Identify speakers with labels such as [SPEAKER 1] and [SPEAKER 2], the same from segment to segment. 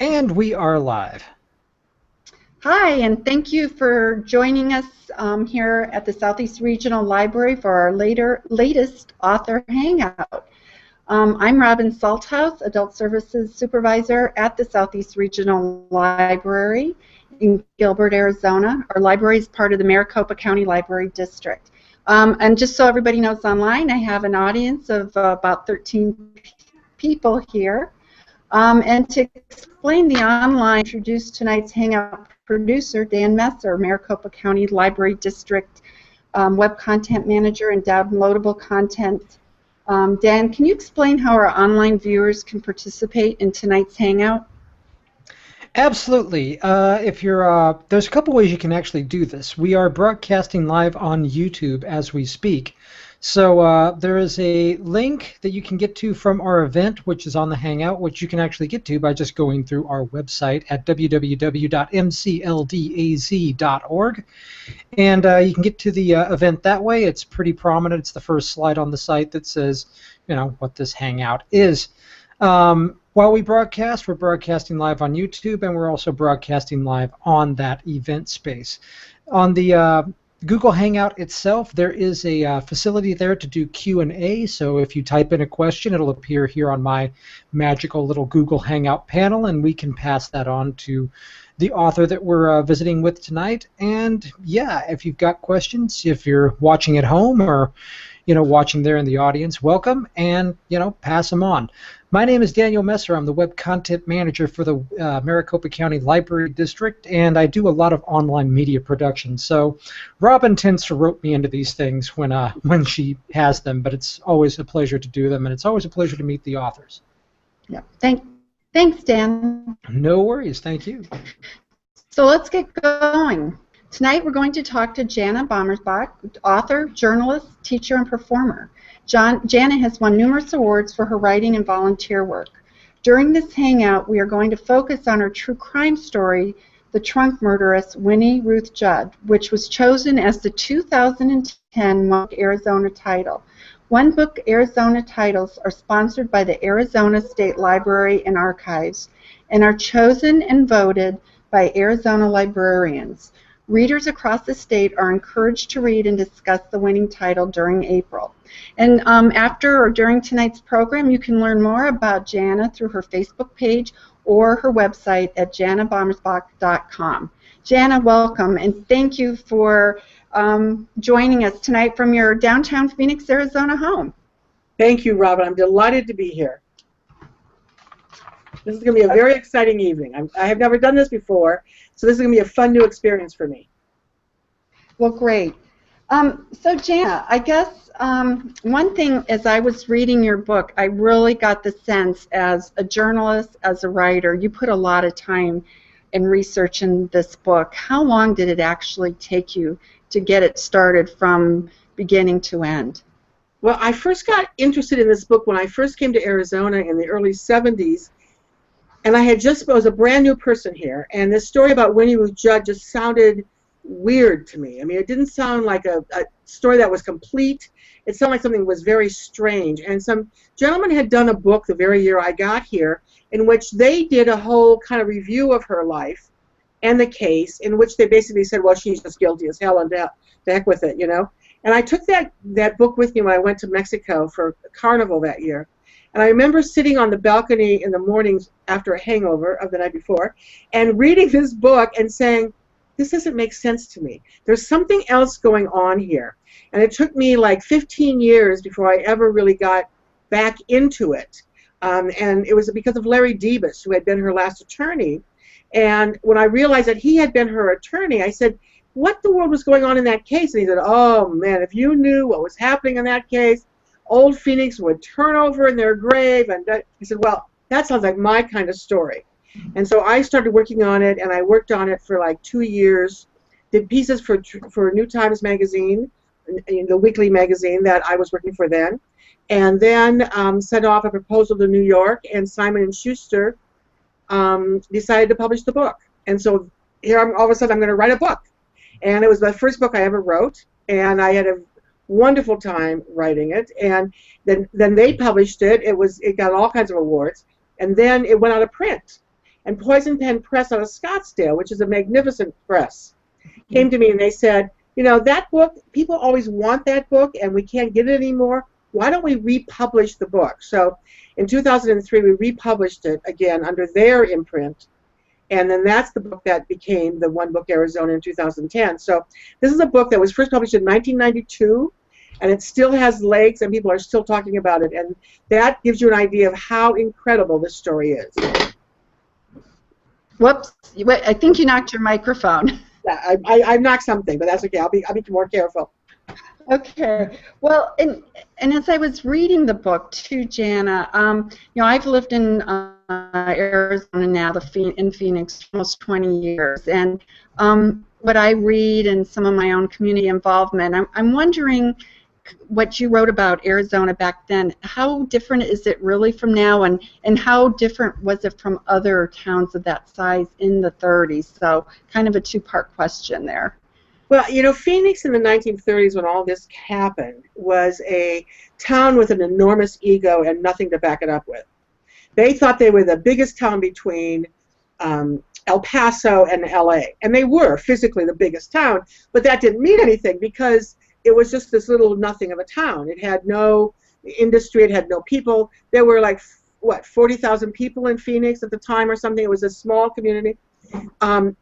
[SPEAKER 1] And we are live.
[SPEAKER 2] Hi, and thank you for joining us here at the Southeast Regional Library for our latest author hangout. I'm Robin Salthouse, Adult Services Supervisor at the Southeast Regional Library in Gilbert, Arizona. Our library is part of the Maricopa County Library District. And just so everybody knows online, I have an audience of about 13 people here. And to explain the online, introduce tonight's Hangout producer, Dan Messer, Maricopa County Library District Web Content Manager and Downloadable Content. Dan, can you explain how our online viewers can participate in tonight's Hangout?
[SPEAKER 1] Absolutely. There's a couple ways you can actually do this. We are broadcasting live on YouTube as we speak. So there is a link that you can get to from our event, which is on the Hangout, which you can actually get to by just going through our website at www.mcldaz.org. And you can get to the event that way. It's pretty prominent. It's the first slide on the site that says, what this Hangout is. While we broadcast, we're broadcasting live on YouTube, and we're also broadcasting live on that event space. On the Google Hangout itself, there is a facility there to do Q&A, so if you type in a question, it'll appear here on my magical little Google Hangout panel, and we can pass that on to the author that we're visiting with tonight. And yeah, if you've got questions, if you're watching at home or watching there in the audience, welcome, and pass them on. My name is Daniel Messer. I'm the Web Content Manager for the Maricopa County Library District, and I do a lot of online media production. So Robin tends to rope me into these things when she has them, but it's always a pleasure to do them, and it's always a pleasure to meet the authors.
[SPEAKER 2] Yeah. Thanks, Dan.
[SPEAKER 1] No worries. Thank you.
[SPEAKER 2] So let's get going. Tonight we're going to talk to Jana Bommersbach, author, journalist, teacher, and performer. Jana has won numerous awards for her writing and volunteer work. During this hangout, we are going to focus on her true crime story, The Trunk Murderess, Winnie Ruth Judd, which was chosen as the 2010 One Book Arizona title. One Book Arizona titles are sponsored by the Arizona State Library and Archives and are chosen and voted by Arizona librarians. Readers across the state are encouraged to read and discuss the winning title during April. And after or during tonight's program, you can learn more about Jana through her Facebook page or her website at janabommersbach.com. Jana, welcome, and thank you for joining us tonight from your downtown Phoenix, Arizona home.
[SPEAKER 3] Thank you, Robin. I'm delighted to be here. This is going to be a very exciting evening. I have never done this before, so this is going to be a fun new experience for me.
[SPEAKER 2] Well, great. So, Jana, I guess one thing as I was reading your book, I really got the sense as a journalist, as a writer, you put a lot of time in research in this book. How long did it actually take you to get it started from beginning to end?
[SPEAKER 3] Well, I first got interested in this book when I first came to Arizona in the early 70s. And I was a brand new person here, and this story about Winnie Ruth Judd just sounded weird to me. I mean, it didn't sound like a story that was complete. It sounded like something that was very strange. And some gentleman had done a book the very year I got here in which they did a whole kind of review of her life and the case, in which they basically said, well, she's just guilty as hell and the heck with it, And I took that book with me when I went to Mexico for Carnival that year. And I remember sitting on the balcony in the mornings after a hangover of the night before and reading this book and saying, this doesn't make sense to me. There's something else going on here. And it took me like 15 years before I ever really got back into it. And it was because of Larry Debus, who had been her last attorney. And when I realized that he had been her attorney, I said, what the world was going on in that case? And he said, oh, man, if you knew what was happening in that case, old Phoenix would turn over in their grave. And he said, well, that sounds like my kind of story. And so I started working on it, and I worked on it for like 2 years, did pieces for New Times Magazine, the weekly magazine that I was working for then, and then sent off a proposal to New York, and Simon & Schuster decided to publish the book. And so here all of a sudden I'm going to write a book. And it was the first book I ever wrote, and I had a wonderful time writing it. And then they published it. It got all kinds of awards, and then it went out of print. And Poison Pen Press out of Scottsdale, which is a magnificent press, came to me and they said, you know, that book, people always want that book and we can't get it anymore. Why don't we republish the book? So in 2003, we republished it again under their imprint. And then that's the book that became the One Book Arizona in 2010. So this is a book that was first published in 1992, and it still has legs, and people are still talking about it. And that gives you an idea of how incredible this story is.
[SPEAKER 2] Whoops! I think you knocked your microphone.
[SPEAKER 3] Yeah, I knocked something, but that's okay. I'll be more careful.
[SPEAKER 2] Okay. Well, and as I was reading the book too, Jana, you know, I've lived in Arizona now, in Phoenix, for almost 20 years, and what I read and some of my own community involvement, I'm wondering what you wrote about Arizona back then. How different is it really from now, and how different was it from other towns of that size in the 30s? So, kind of a two-part question there.
[SPEAKER 3] Well, you know, Phoenix in the 1930s, when all this happened, was a town with an enormous ego and nothing to back it up with. They thought they were the biggest town between El Paso and LA, and they were physically the biggest town, but that didn't mean anything because it was just this little nothing of a town. It had no industry, it had no people. There were like, what, 40,000 people in Phoenix at the time or something. It was a small community. But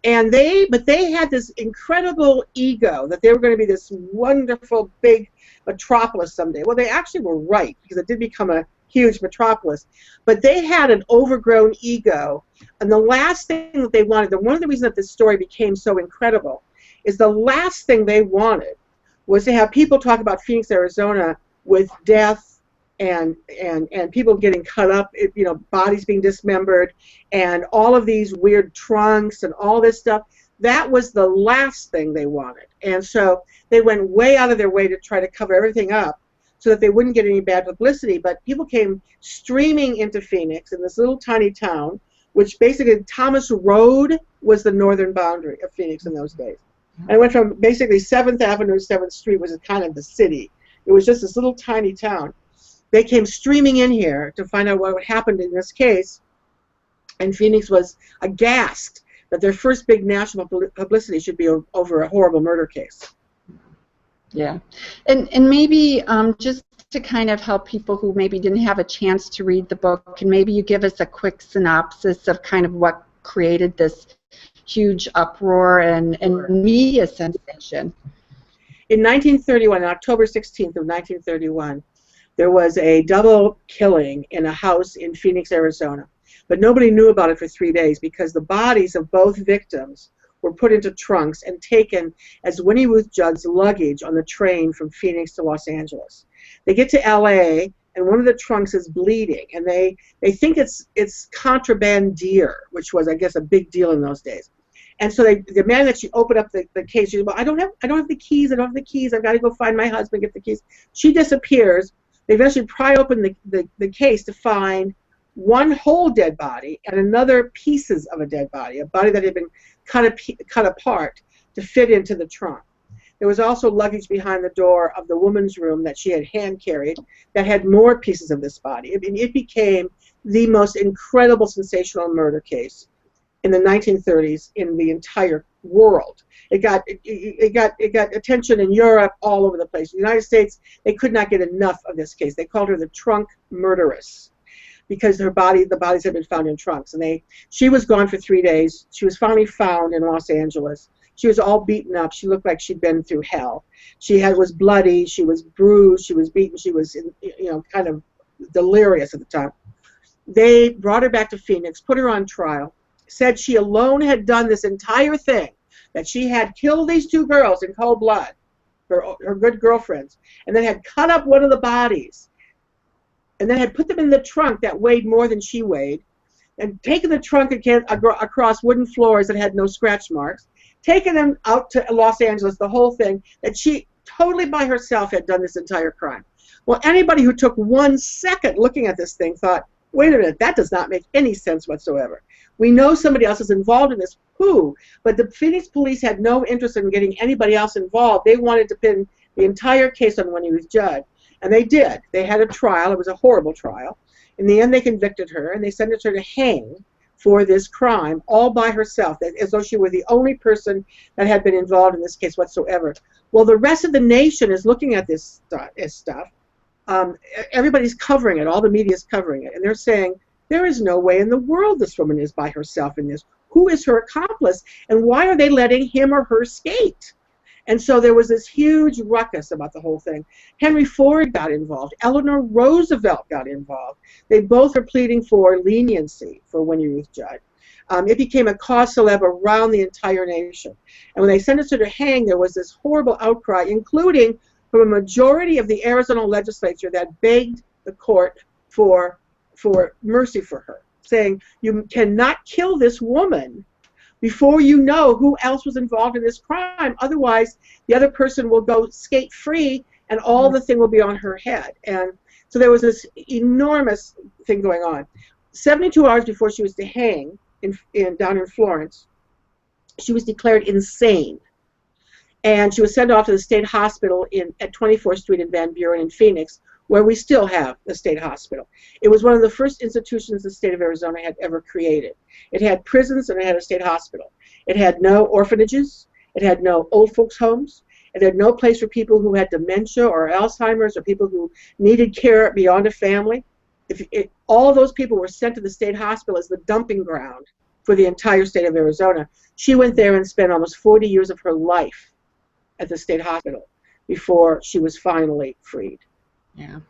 [SPEAKER 3] they had this incredible ego that they were going to be this wonderful big metropolis someday. Well, they actually were right, because it did become a huge metropolis. But they had an overgrown ego, and the last thing that they wanted, one of the reasons that this story became so incredible, is the last thing they wanted was to have people talk about Phoenix, Arizona with death and people getting cut up, you know, bodies being dismembered, and all of these weird trunks and all this stuff. That was the last thing they wanted. And so they went way out of their way to try to cover everything up so that they wouldn't get any bad publicity. But people came streaming into Phoenix in this little tiny town, which basically Thomas Road was the northern boundary of Phoenix in those days. And it went from basically 7th Avenue to 7th Street, which is kind of the city. It was just this little tiny town. They came streaming in here to find out what happened in this case, and Phoenix was aghast that their first big national publicity should be over a horrible murder case.
[SPEAKER 2] Yeah, and maybe just to kind of help people who maybe didn't have a chance to read the book, and maybe you give us a quick synopsis of kind of what created this huge uproar and media sensation.
[SPEAKER 3] In 1931, October 16th of 1931, there was a double killing in a house in Phoenix, Arizona. But nobody knew about it for 3 days because the bodies of both victims were put into trunks and taken as Winnie Ruth Judd's luggage on the train from Phoenix to Los Angeles. They get to LA, and one of the trunks is bleeding, and they think it's contraband deer, which was, I guess, a big deal in those days. And so they demand that she open up the case. She says, well, I don't have the keys. I've got to go find my husband, get the keys. She disappears. They eventually pry open the case to find one whole dead body and another pieces of a dead body, a body that had been cut apart to fit into the trunk. There was also luggage behind the door of the woman's room that she had hand-carried that had more pieces of this body. I mean, it became the most incredible, sensational murder case in the 1930s in the entire world. It got attention in Europe, all over the place. In the United States, they could not get enough of this case. They called her the trunk murderess because the bodies had been found in trunks. And she was gone for 3 days. She was finally found in Los Angeles. She was all beaten up. She looked like she'd been through hell. She was bloody. She was bruised. She was beaten. She was, kind of delirious at the time. They brought her back to Phoenix, put her on trial, said she alone had done this entire thing, that she had killed these 2 girls in cold blood, her good girlfriends, and then had cut up one of the bodies, and then had put them in the trunk that weighed more than she weighed, and taken the trunk again across wooden floors that had no scratch marks, taken them out to Los Angeles, the whole thing, that she totally by herself had done this entire crime. Well, anybody who took 1 second looking at this thing thought, wait a minute, that does not make any sense whatsoever. We know somebody else is involved in this. Who? But the Phoenix police had no interest in getting anybody else involved. They wanted to pin the entire case on Winnie Ruth Judd. And they did. They had a trial. It was a horrible trial. In the end, they convicted her, and they sentenced her to hang for this crime, all by herself, as though she were the only person that had been involved in this case whatsoever. Well, the rest of the nation is looking at this stuff. Everybody's covering it. All the media is covering it. And they're saying, there is no way in the world this woman is by herself in this. Who is her accomplice? And why are they letting him or her skate? And so there was this huge ruckus about the whole thing. Henry Ford got involved. Eleanor Roosevelt got involved. They both are pleading for leniency for Winnie Ruth Judd. It became a cause célèbre around the entire nation. And when they sentenced her to hang, there was this horrible outcry, including from a majority of the Arizona legislature that begged the court for mercy for her, saying, you cannot kill this woman before you know who else was involved in this crime. Otherwise, the other person will go skate free and all the thing will be on her head. And so there was this enormous thing going on. 72 hours before she was to hang down in Florence, she was declared insane. And she was sent off to the state hospital at 24th Street in Van Buren in Phoenix, where we still have the state hospital. It was one of the first institutions the state of Arizona had ever created. It had prisons and it had a state hospital. It had no orphanages. It had no old folks' homes. It had no place for people who had dementia or Alzheimer's or people who needed care beyond a family. All those people were sent to the state hospital as the dumping ground for the entire state of Arizona. She went there and spent almost 40 years of her life at the state hospital before she was finally freed.
[SPEAKER 2] Yeah.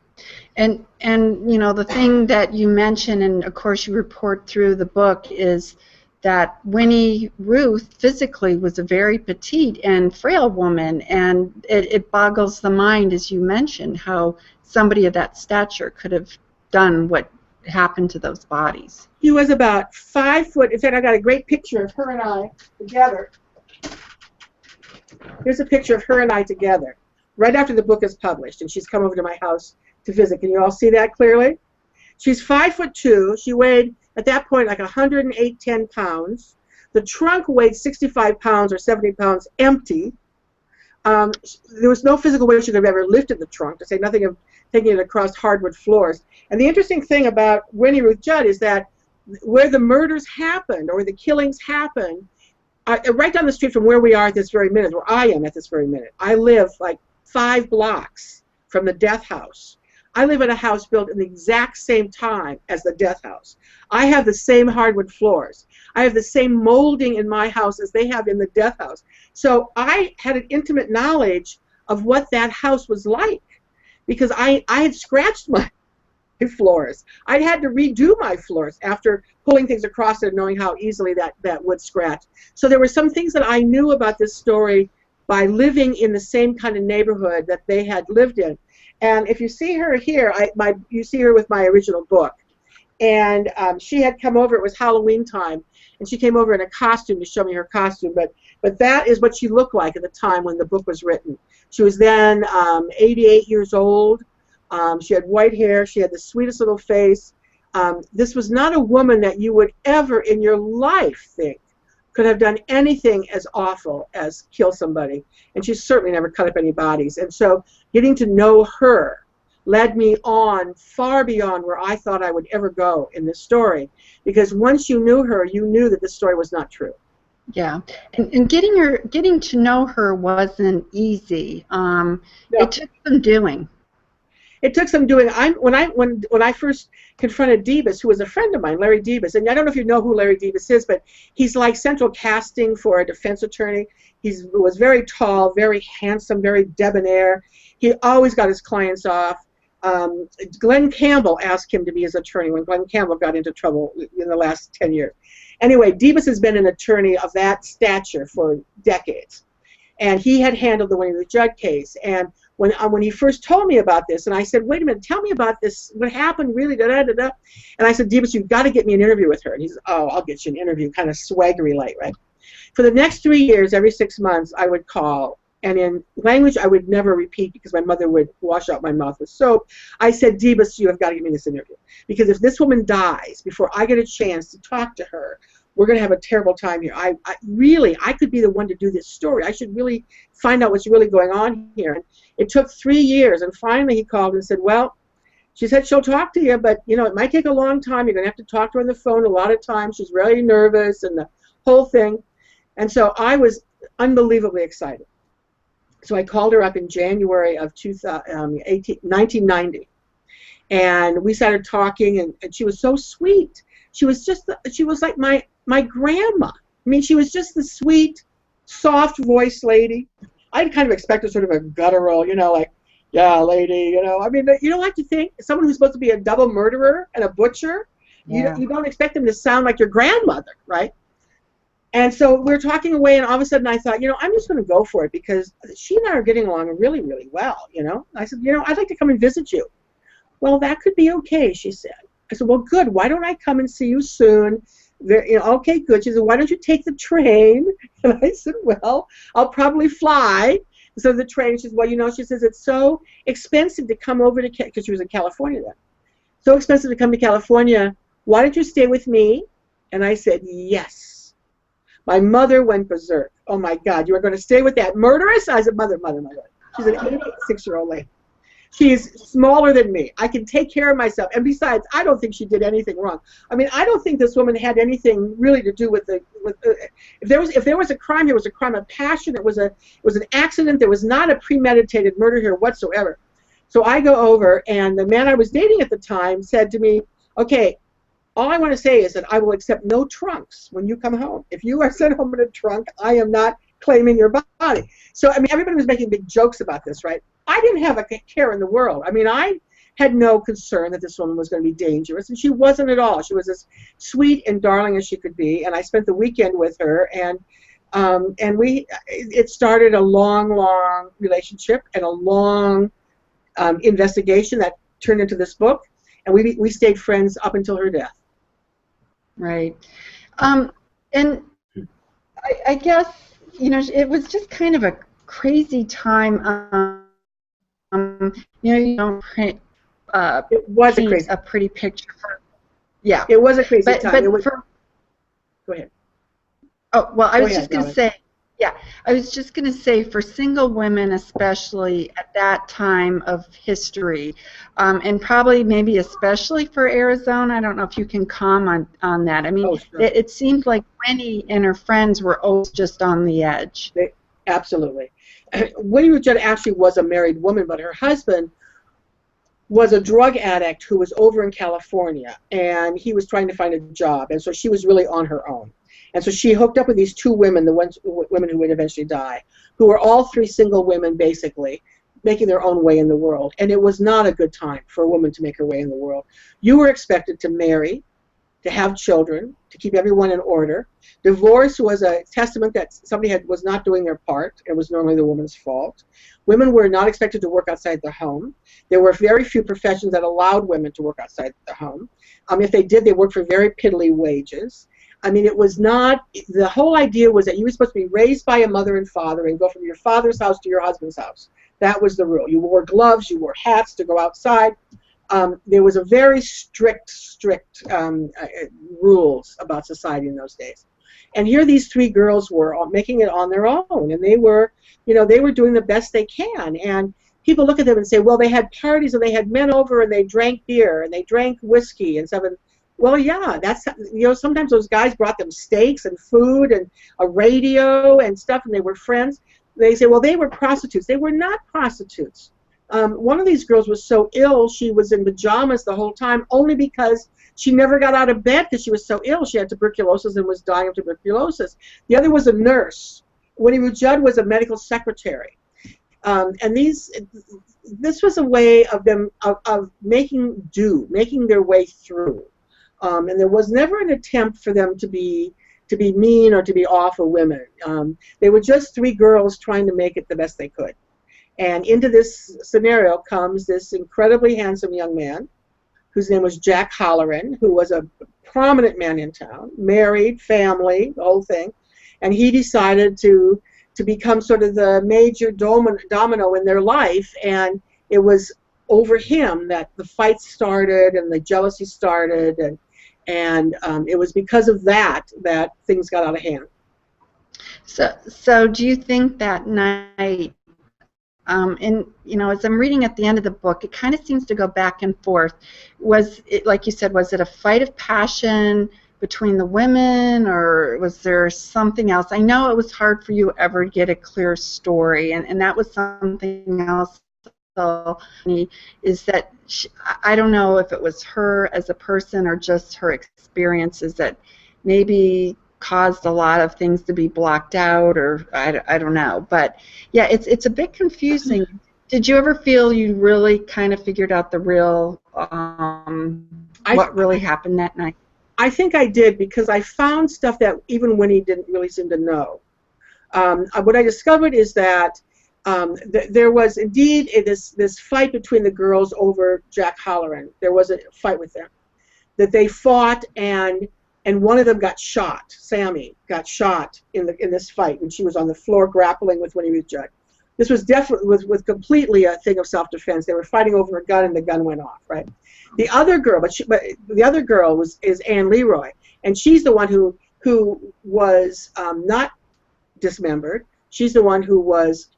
[SPEAKER 2] And you know, the thing that you mention, and of course you report through the book, is that Winnie Ruth physically was a very petite and frail woman, and it boggles the mind, as you mentioned, how somebody of that stature could have done what happened to those bodies.
[SPEAKER 3] She was about 5 foot. In fact, I got a great picture of her and I together. Here's a picture of her and I together, right after the book is published, and she's come over to my house to visit. Can you all see that clearly? She's 5'2". She weighed, at that point, like 110 pounds. The trunk weighed 65 pounds or 70 pounds empty. There was no physical way she could have ever lifted the trunk, to say nothing of taking it across hardwood floors. And the interesting thing about Winnie Ruth Judd is that where the murders happened, or where the killings happened, right down the street from where we are at this very minute, where I am at this very minute, I live like 5 blocks from the death house. I live in a house built in the exact same time as the death house. I have the same hardwood floors. I have the same molding in my house as they have in the death house. So I had an intimate knowledge of what that house was like, because I had scratched my floors. I'd had to redo my floors after pulling things across it and knowing how easily that would scratch. So there were some things that I knew about this story by living in the same kind of neighborhood that they had lived in. And if you see her here, you see her with my original book. And she had come over, it was Halloween time, and she came over in a costume to show me her costume. But that is what she looked like at the time when the book was written. She was then 88 years old. She had white hair. She had the sweetest little face. This was not a woman that you would ever in your life think could have done anything as awful as kill somebody. And she certainly never cut up any bodies. And so getting to know her led me on far beyond where I thought I would ever go in this story. Because once you knew her, you knew that this story was not true.
[SPEAKER 2] Yeah, and getting to know her wasn't easy.
[SPEAKER 3] No.
[SPEAKER 2] It took some doing.
[SPEAKER 3] It took some doing. When I first confronted Debus, who was a friend of mine, Larry Debus, and I don't know if you know who Larry Debus is, but he's like central casting for a defense attorney. He was very tall, very handsome, very debonair. He always got his clients off. Glenn Campbell asked him to be his attorney when Glenn Campbell got into trouble in the last 10 years. Anyway, Debus has been an attorney of that stature for decades. And he had handled the Winnie Ruth Judd case. And when he first told me about this, and I said, wait a minute, tell me about this, what happened really, da-da-da-da. And I said, Debus, you've got to get me an interview with her. And he said, oh, I'll get you an interview, kind of swaggery like, right? For the next 3 years, every 6 months, I would call. And in language I would never repeat because my mother would wash out my mouth with soap, I said, Debus, you have got to give me this interview. Because if this woman dies before I get a chance to talk to her, we're going to have a terrible time here. I could be the one to do this story. I should really find out what's really going on here. And it took 3 years, and finally he called and said, well, She said she'll talk to you, but, you know, it might take a long time. You're going to have to talk to her on the phone a lot of times. She's really nervous and the whole thing. And so I was unbelievably excited. So I called her up in January of 1990. And we started talking, and she was so sweet. She was like my grandma. I mean, she was just the sweet, soft-voiced lady. I'd kind of expected sort of a guttural, you know, like, yeah, lady, you know. I mean, you don't like to think someone who's supposed to be a double murderer and a butcher,
[SPEAKER 2] Yeah.
[SPEAKER 3] you don't expect them to sound like your grandmother, right? And so we were talking away, and all of a sudden I thought, you know, I'm just going to go for it because she and I are getting along really, really well, you know. I said, you know, I'd like to come and visit you. Well, that could be okay, she said. I said, well, good. Why don't I come and see you soon? You know, okay, good. She said, why don't you take the train? And I said, well, I'll probably fly. So the train, she said, well, you know, she says, it's so expensive to come over to, because she was in California then. So expensive to come to California. Why don't you stay with me? And I said, yes. My mother went berserk. Oh, my God, you are going to stay with that murderess? I said, mother. She's an 86-year-old lady. She's smaller than me. I can take care of myself. And besides, I don't think she did anything wrong. I mean, I don't think this woman had anything really to do with if there was a crime, it was a crime of passion. It was an accident. There was not a premeditated murder here whatsoever. So I go over, and the man I was dating at the time said to me, okay, all I want to say is that I will accept no trunks when you come home. If you are sent home in a trunk, I am not claiming your body. So, I mean, everybody was making big jokes about this, right? I didn't have a care in the world. I mean, I had no concern that this woman was going to be dangerous, and she wasn't at all. She was as sweet and darling as she could be, and I spent the weekend with her, and it started a long relationship and a long investigation that turned into this book, and we stayed friends up until her death.
[SPEAKER 2] Right. And I guess, you know, it was just kind of a crazy time. You don't print,
[SPEAKER 3] it was
[SPEAKER 2] paint
[SPEAKER 3] a crazy,
[SPEAKER 2] pretty picture. Yeah.
[SPEAKER 3] It was a crazy time.
[SPEAKER 2] But
[SPEAKER 3] go ahead.
[SPEAKER 2] Oh, well, I
[SPEAKER 3] Go
[SPEAKER 2] was
[SPEAKER 3] ahead,
[SPEAKER 2] just going to
[SPEAKER 3] darling.
[SPEAKER 2] say, yeah, I was just going to say for single women, especially at that time of history, and probably maybe especially for Arizona, I don't know if you can comment on that. I mean,
[SPEAKER 3] Oh, sure.
[SPEAKER 2] it seemed like Winnie and her friends were always just on the edge.
[SPEAKER 3] Absolutely. Winnie Ruth Judd actually was a married woman, but her husband was a drug addict who was over in California, and he was trying to find a job, and so she was really on her own. And so she hooked up with these two women, women who would eventually die, who were all three single women, basically, making their own way in the world. And it was not a good time for a woman to make her way in the world. You were expected to marry, to have children, to keep everyone in order. Divorce was a testament that somebody was not doing their part. It was normally the woman's fault. Women were not expected to work outside the home. There were very few professions that allowed women to work outside the home. If they did, they worked for very piddly wages. I mean, it was not, the whole idea was that you were supposed to be raised by a mother and father and go from your father's house to your husband's house. That was the rule. You wore gloves, you wore hats to go outside. There was a very strict rules about society in those days. And here these three girls were making it on their own, and they were, you know, they were doing the best they can. And people look at them and say, well, they had parties and they had men over and they drank beer and they drank whiskey and stuff. And, well, yeah, that's, you know, sometimes those guys brought them steaks and food and a radio and stuff, and they were friends. They say, well, they were prostitutes. They were not prostitutes. One of these girls was so ill, she was in pajamas the whole time, only because she never got out of bed because she was so ill. She had tuberculosis and was dying of tuberculosis. The other was a nurse. Winnie Ruth Judd was a medical secretary. And this was a way of them of making their way through. And there was never an attempt for them to be mean or to be awful women. They were just three girls trying to make it the best they could. And into this scenario comes this incredibly handsome young man whose name was Jack Halloran, who was a prominent man in town, married, family, the whole thing. And he decided to become sort of the major domino in their life, and it was over him that the fights started and the jealousy started, and it was because of that things got out of hand.
[SPEAKER 2] So do you think that night and as I'm reading at the end of the book, it kind of seems to go back and forth. Was it, like you said, was it a fight of passion between the women, or was there something else? I know it was hard for you ever to get a clear story, and that was something else. So, is that I don't know if it was her as a person or just her experiences that maybe caused a lot of things to be blocked out, or I don't know. But yeah, it's a bit confusing. Did you ever feel you really kind of figured out the real what really happened that night?
[SPEAKER 3] I think I did, because I found stuff that even Winnie didn't really seem to know. What I discovered is that there was indeed this fight between the girls over Jack Halloran. There was a fight with them, that they fought, and one of them got shot. Sammy got shot in this fight when she was on the floor grappling with Winnie Ruth Judd. This was definitely was completely a thing of self-defense. They were fighting over a gun, and the gun went off. Right. The other girl, but the other girl is Anne Leroy, and she's the one who was not dismembered. She's the one who was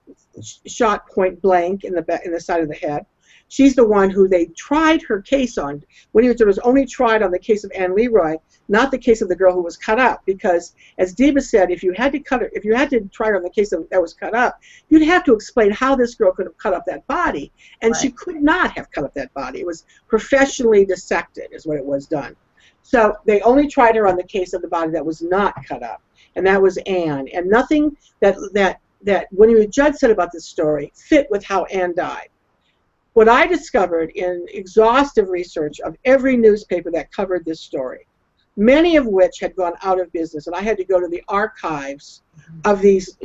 [SPEAKER 3] shot point blank in the side of the head. She's the one who they tried her case on. Winnie Ruth Judd was only tried on the case of Anne Leroy, not the case of the girl who was cut up, because, as Deba said, if you had to try her on the case that was cut up, you'd have to explain how this girl could have cut up that body, and right. She could not have cut up that body. It was professionally dissected, is what it was done. So they only tried her on the case of the body that was not cut up, and that was Anne. And nothing that Winnie Ruth Judd said about this story fit with how Anne died. What I discovered in exhaustive research of every newspaper that covered this story, many of which had gone out of business, and I had to go to the archives of these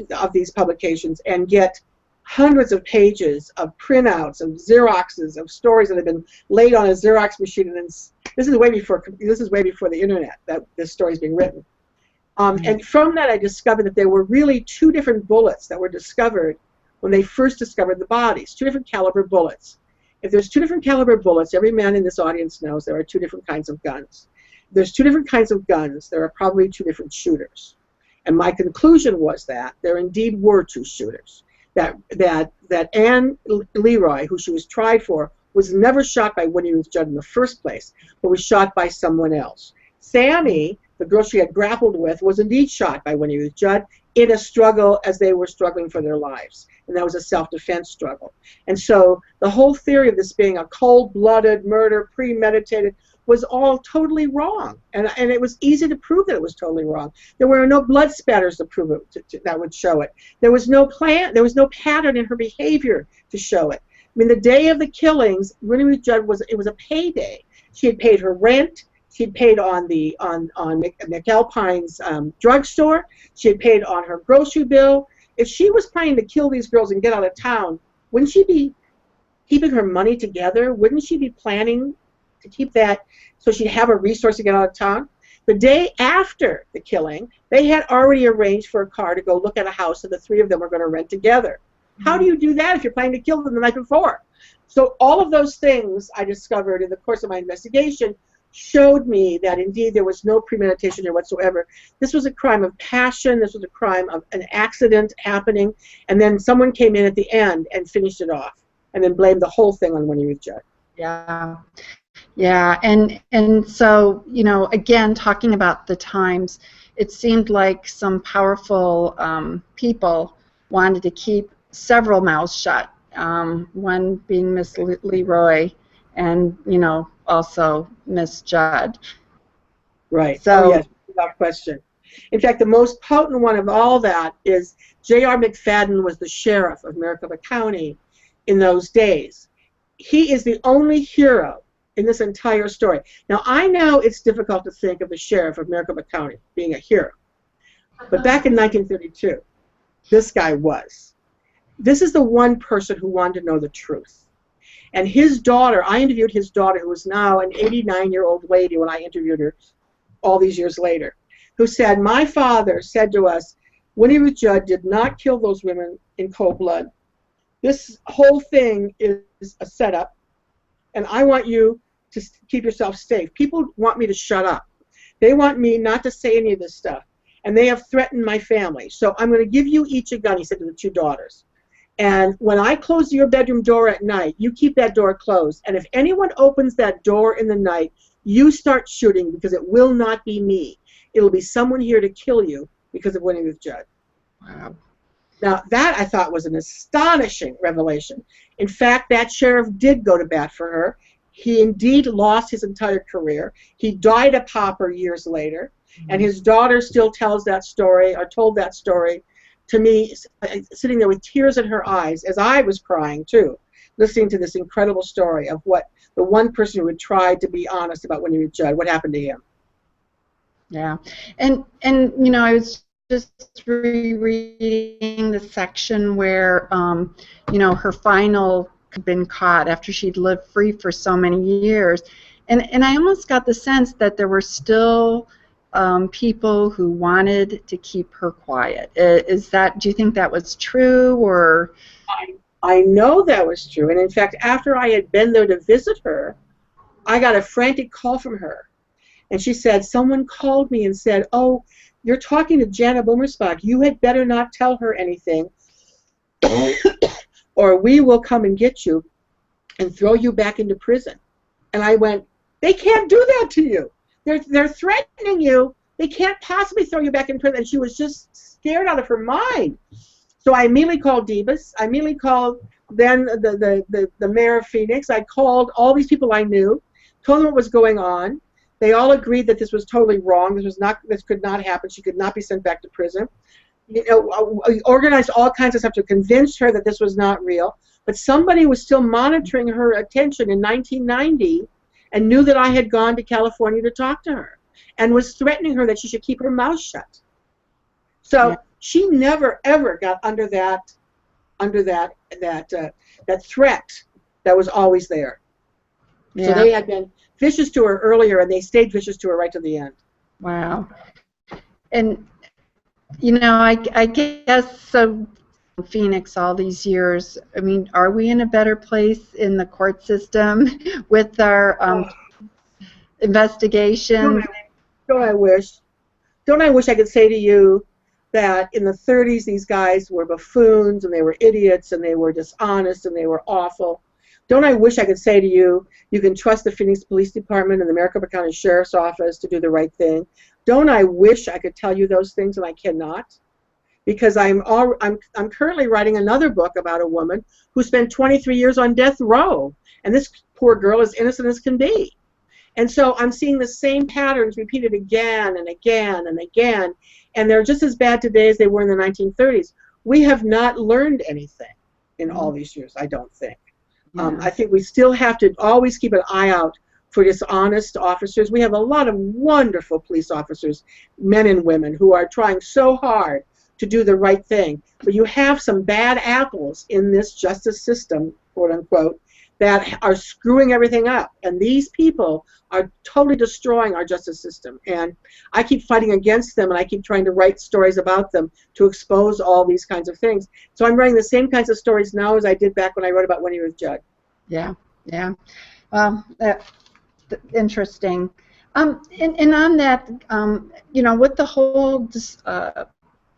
[SPEAKER 3] publications and get hundreds of pages of printouts, of Xeroxes, of stories that had been laid on a Xerox machine. And this is way before the internet that this story is being written. And from that, I discovered that there were really two different bullets that were discovered when they first discovered the bodies. Two different caliber bullets. If there's two different caliber bullets, every man in this audience knows there are two different kinds of guns. If there's two different kinds of guns, there are probably two different shooters. And my conclusion was that there indeed were two shooters. That Anne Leroy, who she was tried for, was never shot by Winnie Ruth Judd in the first place, but was shot by someone else. Sammy, the girl she had grappled with, was indeed shot by Winnie Ruth Judd in a struggle as they were struggling for their lives. And that was a self-defense struggle. And so the whole theory of this being a cold-blooded murder, premeditated, was all totally wrong. And it was easy to prove that it was totally wrong. There were no blood spatters to prove it, that would show it. There was no plan, there was no pattern in her behavior to show it. I mean, the day of the killings, Winnie Ruth Judd it was a payday. She had paid her rent. She'd paid on McAlpine's drugstore. She had paid on her grocery bill. If she was planning to kill these girls and get out of town, wouldn't she be keeping her money together? Wouldn't she be planning to keep that so she'd have a resource to get out of town? The day after the killing, they had already arranged for a car to go look at a house that the three of them were going to rent together. How do you do that if you're planning to kill them the night before? So all of those things I discovered in the course of my investigation showed me that indeed there was no premeditation here whatsoever. This was a crime of passion. This was a crime of an accident happening, and then someone came in at the end and finished it off, and then blamed the whole thing on Winnie Ruth Judd.
[SPEAKER 2] Yeah. Yeah, and so, again, talking about the times, it seemed like some powerful people wanted to keep several mouths shut, one being Miss Leroy and, also Miss Judd.
[SPEAKER 3] Right.
[SPEAKER 2] So,
[SPEAKER 3] yes, without question. In fact, the most potent one of all that is J.R. McFadden was the sheriff of Maricopa County in those days. He is the only hero in this entire story. Now, I know it's difficult to think of the sheriff of Maricopa County being a hero, but back in 1932, this guy was. This is the one person who wanted to know the truth. And his daughter, I interviewed his daughter, who is now an 89-year-old lady when I interviewed her all these years later, who said, my father said to us, Winnie Ruth Judd did not kill those women in cold blood. This whole thing is a setup, and I want you to keep yourself safe. People want me to shut up. They want me not to say any of this stuff, and they have threatened my family. So I'm going to give you each a gun, he said to the two daughters. And when I close your bedroom door at night, you keep that door closed. And if anyone opens that door in the night, you start shooting, because it will not be me. It'll be someone here to kill you because of Winnie Ruth Judd.
[SPEAKER 2] Wow.
[SPEAKER 3] Now, that I thought was an astonishing revelation. In fact, that sheriff did go to bat for her. He indeed lost his entire career. He died a pauper years later, and his daughter still tells that story, or told that story to me, sitting there with tears in her eyes, as I was crying too, listening to this incredible story of what the one person who had tried to be honest about Winnie Ruth Judd, what happened to him.
[SPEAKER 2] Yeah, and you know, I was just rereading the section where you know, her final had been caught after she'd lived free for so many years, and I almost got the sense that there were still people who wanted to keep her quiet. Is that, do you think that was true, or?
[SPEAKER 3] I know that was true, and in fact, after I had been there to visit her, I got a frantic call from her, and she said, someone called me and said, oh, you're talking to Jana Bommersbach. You had better not tell her anything, or we will come and get you and throw you back into prison. And I went, they can't do that to you. They're threatening you. They can't possibly throw you back in prison. And she was just scared out of her mind. So I immediately called Debus. I immediately called then the mayor of Phoenix. I called all these people I knew, told them what was going on. They all agreed that this was totally wrong. This could not happen. She could not be sent back to prison. You know, we organized all kinds of stuff to convince her that this was not real. But somebody was still monitoring her attention in 1990 and knew that I had gone to California to talk to her and was threatening her that she should keep her mouth shut. So she never ever got under that threat that was always there. Yeah. So they had been vicious to her earlier, and they stayed vicious to her right to the end.
[SPEAKER 2] Wow. And you know, I guess so. Phoenix all these years, I mean, are we in a better place in the court system with our investigations?
[SPEAKER 3] Don't I wish? Don't I wish I could say to you that in the 30s these guys were buffoons and they were idiots and they were dishonest and they were awful? Don't I wish I could say to you, you can trust the Phoenix Police Department and the Maricopa County Sheriff's Office to do the right thing? Don't I wish I could tell you those things, and I cannot? Because I'm currently writing another book about a woman who spent 23 years on death row, and this poor girl is innocent as can be. And so I'm seeing the same patterns repeated again and again and again, and they're just as bad today as they were in the 1930s. We have not learned anything in all these years, I don't think. I think we still have to always keep an eye out for dishonest officers. We have a lot of wonderful police officers, men and women, who are trying so hard to do the right thing. But you have some bad apples in this justice system, quote unquote, that are screwing everything up. And these people are totally destroying our justice system. And I keep fighting against them, and I keep trying to write stories about them to expose all these kinds of things. So I'm writing the same kinds of stories now as I did back when I wrote about Winnie Ruth Judd.
[SPEAKER 2] Yeah, yeah. Interesting. And on that, you know, with the whole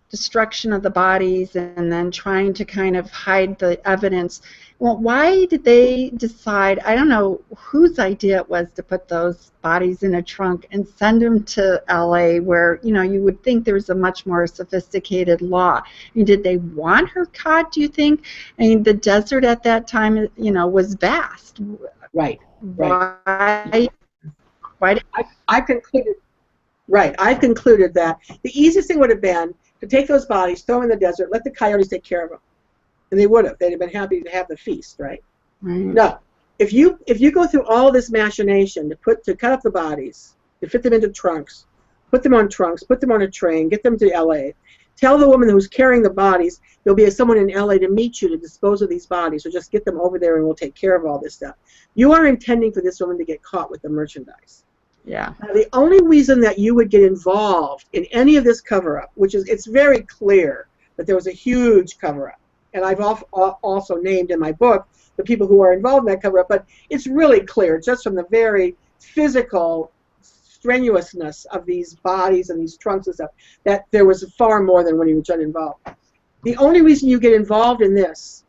[SPEAKER 2] destruction of the bodies and then trying to kind of hide the evidence, well, why did they decide, I don't know whose idea it was, to put those bodies in a trunk and send them to LA, where, you know, you would think there was a much more sophisticated law? I mean, did they want her caught, do you think? I mean, the desert at that time, you know, was vast.
[SPEAKER 3] Right.
[SPEAKER 2] Why did
[SPEAKER 3] I've concluded that the easiest thing would have been to take those bodies, throw them in the desert, let the coyotes take care of them. And they would have. They'd have been happy to have the feast, right? No. If you go through all this machination to cut up the bodies, to fit them into trunks, put them on a train, get them to LA, tell the woman who's carrying the bodies there'll be someone in LA to meet you to dispose of these bodies, so just get them over there and we'll take care of all this stuff. You are intending for this woman to get caught with the merchandise.
[SPEAKER 2] Yeah.
[SPEAKER 3] Now, the only reason that you would get involved in any of this cover-up, which is, it's very clear that there was a huge cover-up, and I've also named in my book the people who are involved in that cover-up, but it's really clear just from the very physical strenuousness of these bodies and these trunks and stuff that there was far more than Winnie Ruth Judd involved. The only reason you get involved in this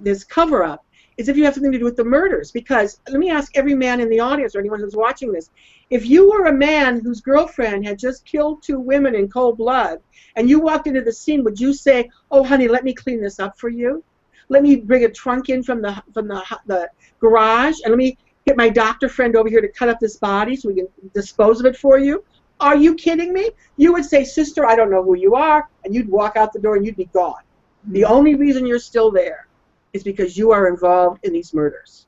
[SPEAKER 3] this cover-up is if you have something to do with the murders. Because let me ask every man in the audience or anyone who's watching this, if you were a man whose girlfriend had just killed 2 women in cold blood and you walked into the scene, would you say, oh honey, let me clean this up for you? Let me bring a trunk in from the garage, and let me get my doctor friend over here to cut up this body so we can dispose of it for you? Are you kidding me? You would say, sister, I don't know who you are, and you'd walk out the door and you'd be gone. The only reason you're still there is because you are involved in these murders.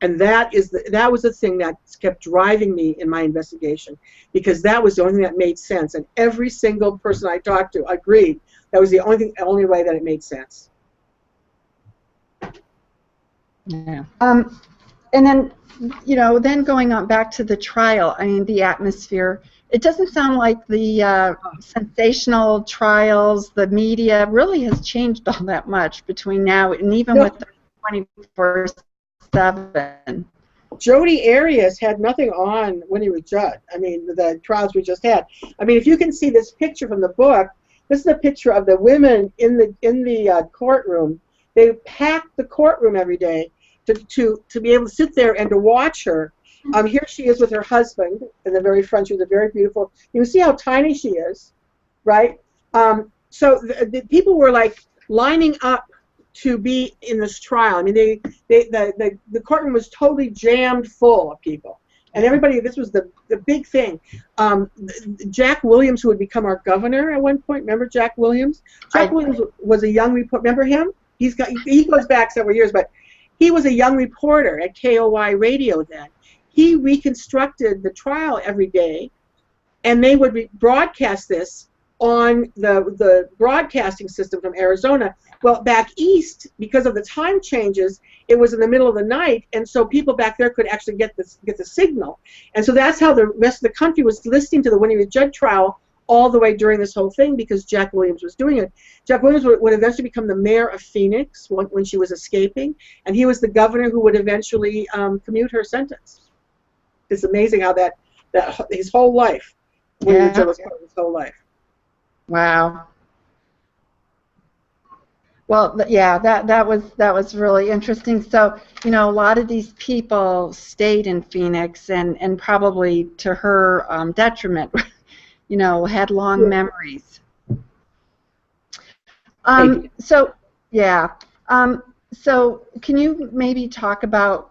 [SPEAKER 3] And that was the thing that kept driving me in my investigation, because that was the only thing that made sense. And every single person I talked to agreed that was the only way that it made sense.
[SPEAKER 2] Yeah. And then, you know, then going on back to the trial, I mean, the atmosphere, it doesn't sound like the sensational trials, the media really has changed all that much between now and even with the 24/7.
[SPEAKER 3] Jodi Arias had nothing on Winnie Ruth Judd. I mean, the trials we just had. I mean, if you can see this picture from the book, this is a picture of the women in the courtroom. They packed the courtroom every day to be able to sit there and to watch her. Here she is with her husband in the very front. She was a very beautiful. You can see how tiny she is, right? So the people were like lining up to be in this trial. I mean, the courtroom was totally jammed full of people, and everybody. This was the big thing. Jack Williams, who would become our governor at one point. Remember Jack Williams? Jack Williams was a young reporter. Remember him? He goes back several years, but he was a young reporter at KOI Radio then. He reconstructed the trial every day, and they would broadcast this on the broadcasting system from Arizona. Well, back east, because of the time changes, it was in the middle of the night, and so people back there could actually get the signal. And so that's how the rest of the country was listening to the Winnie Ruth Judd trial all the way during this whole thing, because Jack Williams was doing it. Jack Williams would eventually become the mayor of Phoenix when she was escaping, and he was the governor who would eventually commute her sentence. It's amazing how that his whole life, Winnie Ruth Judd was part of his whole life.
[SPEAKER 2] Wow. Well, yeah, that was really interesting. So, you know, a lot of these people stayed in Phoenix, and probably to her detriment, you know, had long memories. So, yeah. So, can you maybe talk about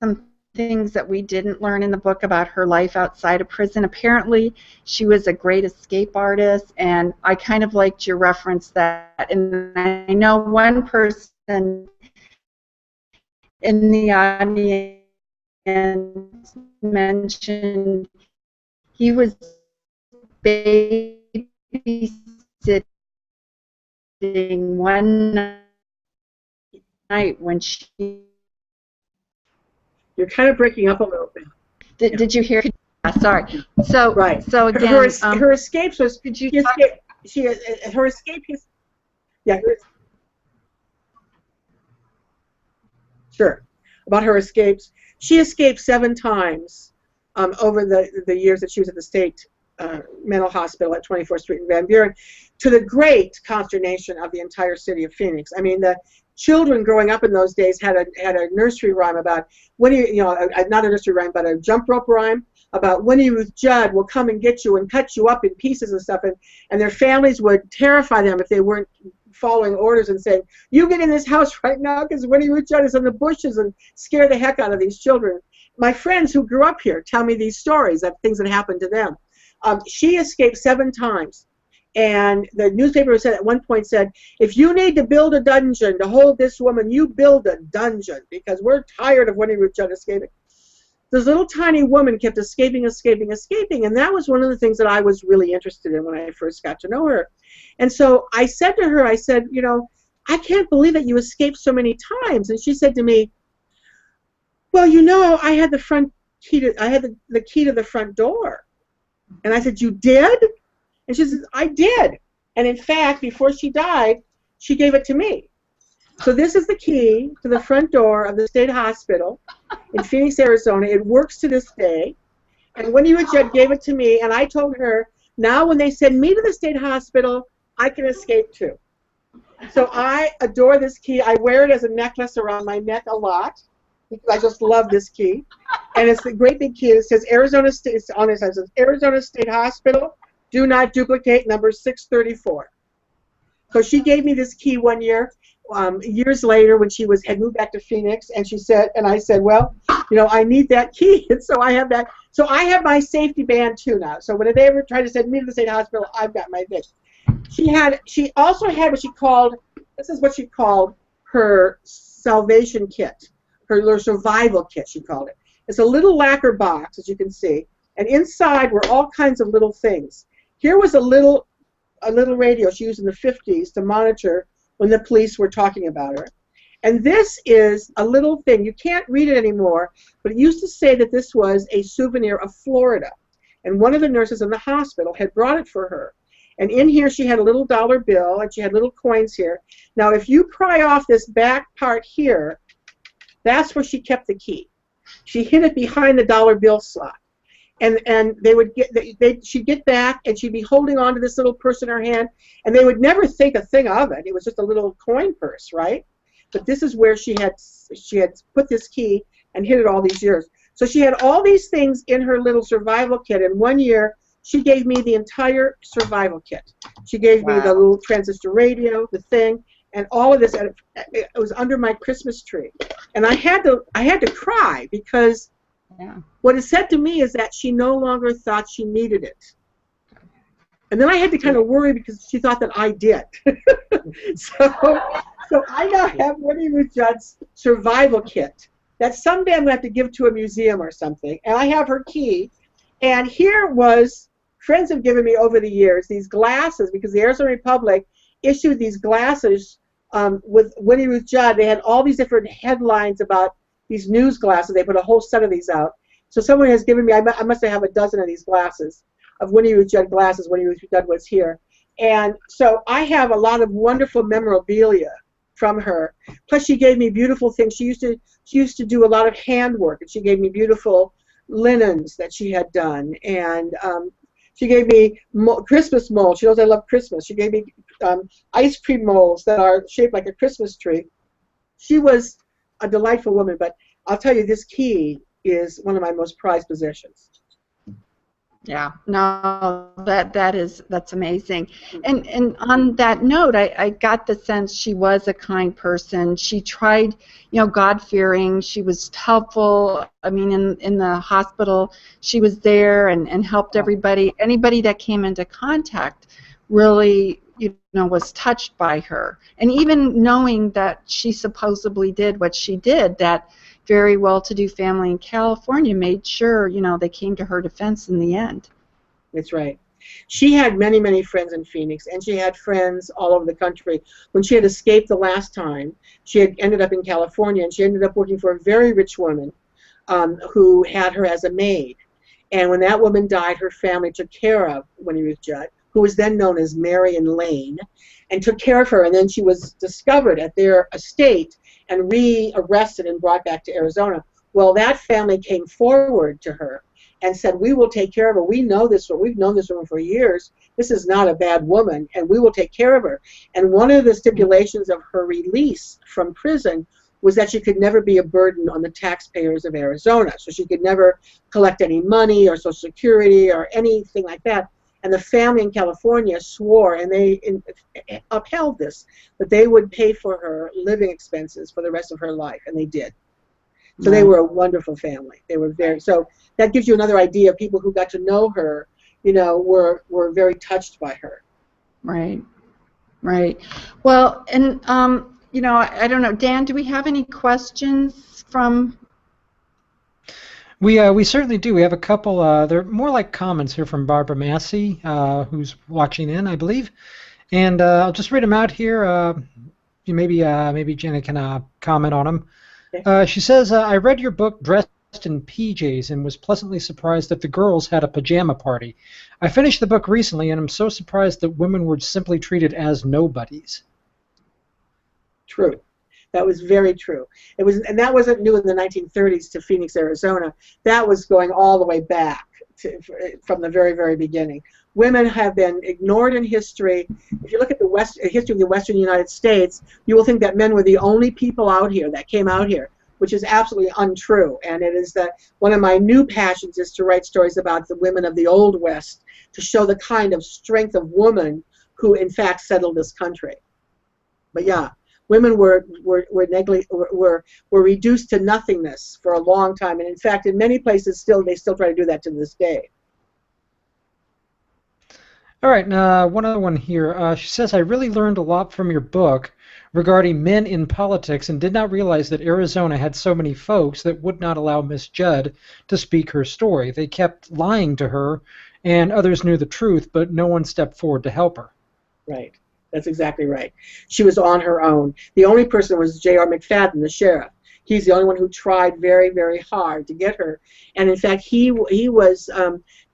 [SPEAKER 2] some things that we didn't learn in the book about her life outside of prison? Apparently, she was a great escape artist, and I kind of liked your reference that. And I know one person in the audience mentioned he was babysitting one night when she.
[SPEAKER 3] You're kind of breaking up a little bit.
[SPEAKER 2] Did you hear? Sorry. So
[SPEAKER 3] right.
[SPEAKER 2] So again,
[SPEAKER 3] her escapes was.
[SPEAKER 2] Could you?
[SPEAKER 3] Her escape. Yeah. Sure. About her escapes, she escaped 7 times over the years that she was at the state mental hospital at 24th Street in Van Buren, to the great consternation of the entire city of Phoenix. I mean, the children growing up in those days had a nursery rhyme about not a nursery rhyme, but a jump rope rhyme about Winnie Ruth Judd will come and get you and cut you up in pieces and stuff, and their families would terrify them if they weren't following orders and saying, you get in this house right now because Winnie Ruth Judd is in the bushes, and scare the heck out of these children. My friends who grew up here tell me these stories of things that happened to them. She escaped 7 times. And the newspaper said at one point said, if you need to build a dungeon to hold this woman, you build a dungeon, because we're tired of Winnie Ruth Judd escaping. This little tiny woman kept escaping, and that was one of the things that I was really interested in when I first got to know her. And so I said to her, I said, you know, I can't believe that you escaped so many times. And she said to me, well, you know, I had the key to the front door. And I said, you did? And she says, I did. And in fact, before she died, she gave it to me. So this is the key to the front door of the state hospital in Phoenix, Arizona. It works to this day. And Winnie Ruth Judd gave it to me, and I told her, now when they send me to the state hospital, I can escape too. So I adore this key. I wear it as a necklace around my neck a lot because I just love this key. And it's a great big key. It says Arizona State. It's on it. It says Arizona State Hospital. Do not duplicate number 634. So she gave me this key one year, years later when she had moved back to Phoenix, and she said, and I said, well, you know, I need that key, and so I have that. So I have my safety band too now. So when they ever try to send me to the state hospital, I've got my thing. She also had what she called, this is what she called her salvation kit, her survival kit, she called it. It's a little lacquer box, as you can see, and inside were all kinds of little things. Here was a little radio she used in the 50s to monitor when the police were talking about her. And this is a little thing. You can't read it anymore, but it used to say that this was a souvenir of Florida. And one of the nurses in the hospital had brought it for her. And in here she had a little dollar bill, and she had little coins here. Now, if you pry off this back part here, that's where she kept the key. She hid it behind the dollar bill slot. And they would she'd get back, and she'd be holding on to this little purse in her hand, and they would never think a thing of it. It was just a little coin purse, right? But this is where she had put this key and hid it all these years. So she had all these things in her little survival kit, and one year she gave me the entire survival kit. She gave me the little transistor radio, the thing, and all of this. And it was under my Christmas tree, and I had to cry because. Yeah. What it said to me is that she no longer thought she needed it. And then I had to kind of worry because she thought that I did. So I now have Winnie Ruth Judd's survival kit that someday I'm going to have to give to a museum or something. And I have her key. And here was, friends have given me over the years, these glasses, because the Arizona Republic issued these glasses with Winnie Ruth Judd. They had all these different headlines about these news glasses. They put a whole set of these out. So someone has given me, I must have a dozen of these glasses, of Winnie Ruth Judd glasses. Winnie Ruth Judd was here. And so I have a lot of wonderful memorabilia from her. Plus she gave me beautiful things. She used to do a lot of handwork, and she gave me beautiful linens that she had done. And she gave me Christmas molds. She knows I love Christmas. She gave me ice cream molds that are shaped like a Christmas tree. She was a delightful woman, but I'll tell you, this key is one of my most prized possessions.
[SPEAKER 2] Yeah, no, that's amazing. And on that note, I got the sense she was a kind person. She tried, you know, God-fearing. She was helpful. I mean, in the hospital, she was there and helped everybody. Anybody that came into contact really, you know, was touched by her. And even knowing that she supposedly did what she did, that very well-to-do family in California made sure, you know, they came to her defense in the end.
[SPEAKER 3] That's right. She had many, many friends in Phoenix, and she had friends all over the country. When she had escaped the last time, she had ended up in California, and she ended up working for a very rich woman who had her as a maid. And when that woman died, her family took care of Winnie Ruth Judd, who was then known as Marion Lane, and took care of her. And then she was discovered at their estate and re-arrested and brought back to Arizona. Well, that family came forward to her and said, we will take care of her. We know this woman. We've known this woman for years. This is not a bad woman, and we will take care of her. And one of the stipulations of her release from prison was that she could never be a burden on the taxpayers of Arizona. So she could never collect any money or Social Security or anything like that. And the family in California swore, and they upheld this, that they would pay for her living expenses for the rest of her life, and they did. So they were a wonderful family. They were very, so that gives you another idea. People who got to know her, you know, were very touched by her.
[SPEAKER 2] Right, right. Well, and you know, I don't know, Dan, do we have any questions from?
[SPEAKER 1] We certainly do. We have a couple. They're more like comments here from Barbara Massey, who's watching in, I believe, and I'll just read them out here. Maybe Jenna can comment on them. She says, "I read your book dressed in PJs and was pleasantly surprised that the girls had a pajama party. I finished the book recently, and I'm so surprised that women were simply treated as nobodies."
[SPEAKER 3] True. That was very true. It was, and that wasn't new in the 1930s to Phoenix, Arizona. That was going all the way back from the very, very beginning. women have been ignored in history. If you look at the history of the Western United States, you will think that men were the only people out here that came out here, which is absolutely untrue. And it is that one of my new passions is to write stories about the women of the Old West, to show the kind of strength of woman who in fact settled this country. But yeah, women were reduced to nothingness for a long time, and in fact, in many places, they still try to do that to this day.
[SPEAKER 1] All right, one other one here. She says, I really learned a lot from your book regarding men in politics and did not realize that Arizona had so many folks that would not allow Miss Judd to speak her story. They kept lying to her, and others knew the truth, but no one stepped forward to help her.
[SPEAKER 3] Right. That's exactly right. She was on her own. The only person was J.R. McFadden, the sheriff. He's the only one who tried very, very hard to get her. And in fact, he was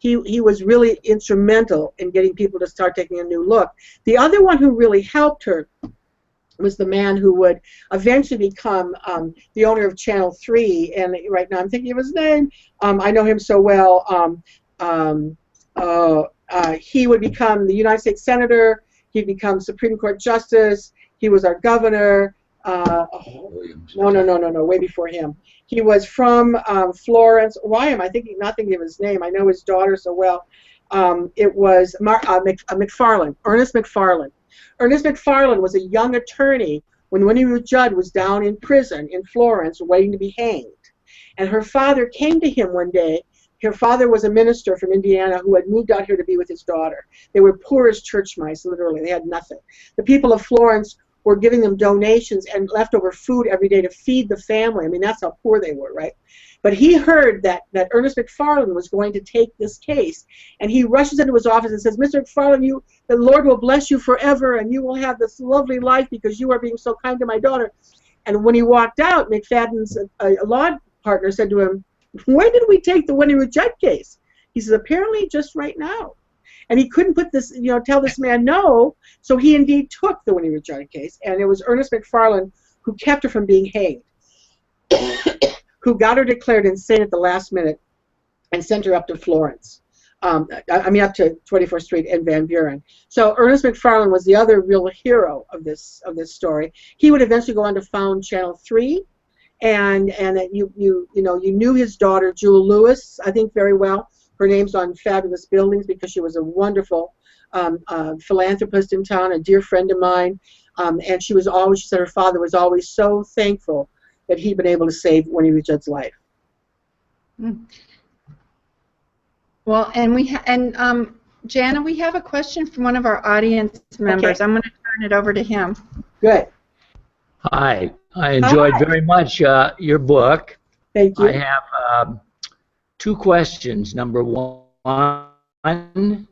[SPEAKER 3] really instrumental in getting people to start taking a new look. The other one who really helped her was the man who would eventually become the owner of Channel 3. And right now I'm thinking of his name. I know him so well. He would become the United States Senator. He'd become Supreme Court Justice. He was our governor. No, way before him. He was from Florence. Why am I not thinking of his name? I know his daughter so well. It was McFarland, Ernest McFarland. Ernest McFarland was a young attorney when Winnie Ruth Judd was down in prison in Florence waiting to be hanged. And her father came to him one day. Her father was a minister from Indiana who had moved out here to be with his daughter. They were poor as church mice, literally. They had nothing. The people of Florence were giving them donations and leftover food every day to feed the family. I mean, that's how poor they were, right? But he heard that Ernest McFarland was going to take this case, and he rushes into his office and says, Mr. McFarland, the Lord will bless you forever, and you will have this lovely life because you are being so kind to my daughter. And when he walked out, McFadden's law partner said to him, when did we take the Winnie Ruth Judd case? He says, apparently just right now. And he couldn't put this, tell this man no, so he indeed took the Winnie Ruth Judd case, and it was Ernest McFarland who kept her from being hanged, who got her declared insane at the last minute and sent her up to Florence. Up to 24th Street and Van Buren. So Ernest McFarland was the other real hero of this story. He would eventually go on to found Channel 3. And you knew his daughter Jewel Lewis, I think, very well. Her name's on Fabulous Buildings because she was a wonderful philanthropist in town, a dear friend of mine. And she said her father was always so thankful that he'd been able to save Winnie Ruth Judd's life.
[SPEAKER 2] Well, and Jana, we have a question from one of our audience members. Okay. I'm going to turn it over to him.
[SPEAKER 3] Good.
[SPEAKER 4] Hi. I enjoyed very much your book.
[SPEAKER 3] Thank you.
[SPEAKER 4] I have two questions. Number one, how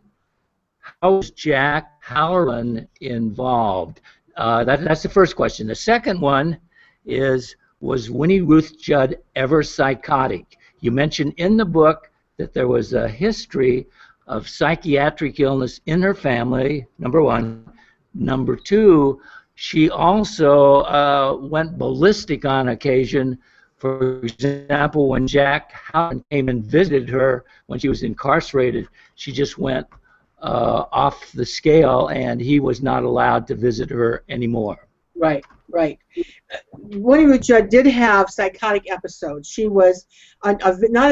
[SPEAKER 4] was Jack Halloran involved? That's the first question. The second one is, was Winnie Ruth Judd ever psychotic? You mentioned in the book that there was a history of psychiatric illness in her family, number one. Number two, she also went ballistic on occasion. For example, when Jack Halloran came and visited her when she was incarcerated, she just went off the scale, and he was not allowed to visit her anymore.
[SPEAKER 3] Right. Winnie Ruth Judd did have psychotic episodes. She was not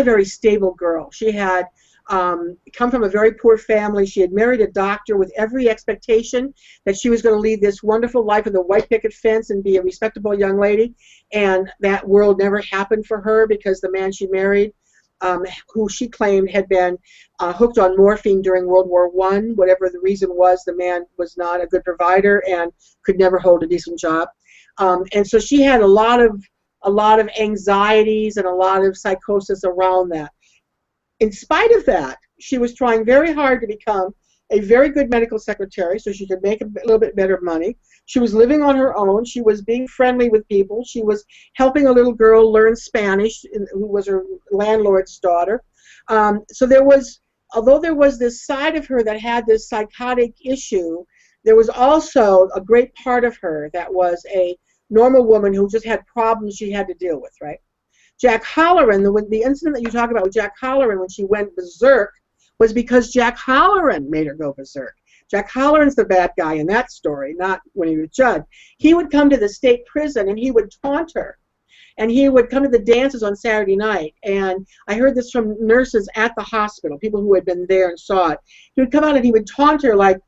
[SPEAKER 3] a very stable girl. She had come from a very poor family. She had married a doctor with every expectation that she was going to lead this wonderful life with a white picket fence and be a respectable young lady, and that world never happened for her because the man she married, who she claimed had been hooked on morphine during World War I, whatever the reason was, the man was not a good provider and could never hold a decent job. And so she had a lot of anxieties and a lot of psychosis around that. In spite of that, she was trying very hard to become a very good medical secretary so she could make a little bit better money. She was living on her own. She was being friendly with people. She was helping a little girl learn Spanish, who was her landlord's daughter. So although there was this side of her that had this psychotic issue, there was also a great part of her that was a normal woman who just had problems she had to deal with, right? Jack Halloran, the incident that you talk about with Jack Halloran when she went berserk, was because Jack Halloran made her go berserk. Jack Halloran's the bad guy in that story, not Winnie Ruth Judd. He would come to the state prison and he would taunt her. And he would come to the dances on Saturday night. And I heard this from nurses at the hospital, people who had been there and saw it. He would come out and he would taunt her like,